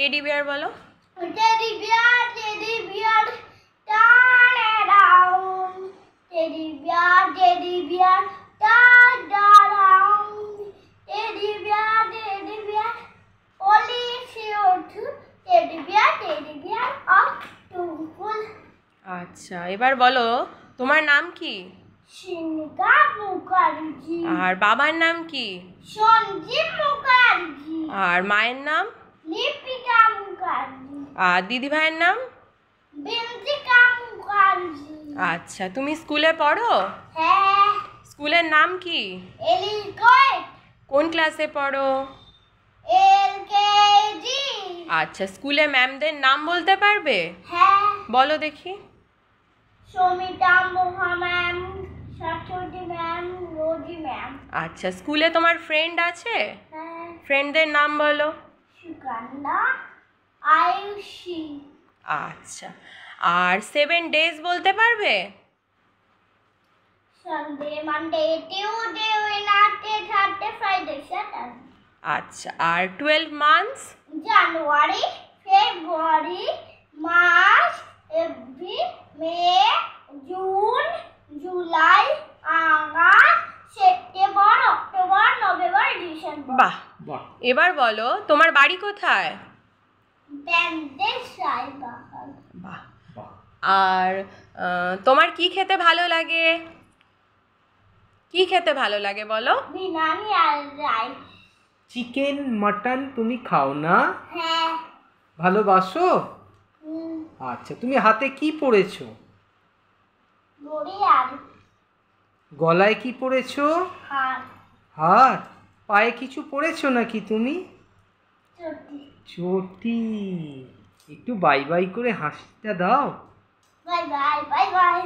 Teddy bear বলো। Teddy bear turn around, teddy bear turn around, teddy bear only sure to teddy bear অফ টুকুল। আচ্ছা, এবার বলো তোমার নাম কি? সিনিকা মুখার্জি। আর বাবার নাম কি? সঞ্জীব মুখার্জি। আর মায়ের নাম? লিপিকা মুখার্জি। আর দিদি ভাইয়ের নাম? বিন্দিকা মুখার্জি। আচ্ছা, তুমি স্কুলে পড়ো? হ্যাঁ। স্কুলের নাম কি? এলিকয়েট। কোন ক্লাসে পড়ো? এলকেজি। আচ্ছা, স্কুলে ম্যামদের নাম বলতে পারবে? হ্যাঁ। বলো দেখি। সমিতা মোহা ম্যাম, সরস্বতী ম্যাম, রোজি ম্যাম। আচ্ছা, স্কুলে তোমার ফ্রেন্ড আছে? হ্যাঁ। ফ্রেন্ডদের নাম বলো। সুকান্না, আয়ুষী। আচ্ছা, আর 7 days বলতে পারবে? Sunday, Monday, Tuesday, Wednesday, Thursday, Friday, Saturday. আচ্ছা, আর 12 months? January, February, March, April, May, June, July, August, September, October, November, December. বাহ, এবার বলো তোমার বাড়ি কোথায়? ব্যান্ডেজ রায়বাগান। বাহ। আর তোমার কি খেতে ভালো লাগে? কি খেতে ভালো লাগে বলো? বিরিয়ানি আর রাইস। চিকেন মাটন তুমি খাও না? হ্যাঁ। ভালোবাসো? আচ্ছা, তুমি হাতে কি পরেছো? ঘড়ি আর গলায় কি পরেছো? হার। হার। পায়ে কিছু পরেছো নাকি তুমি? চটি। চটি। একটু বাই বাই করে হাসিটা দাও। Bye bye.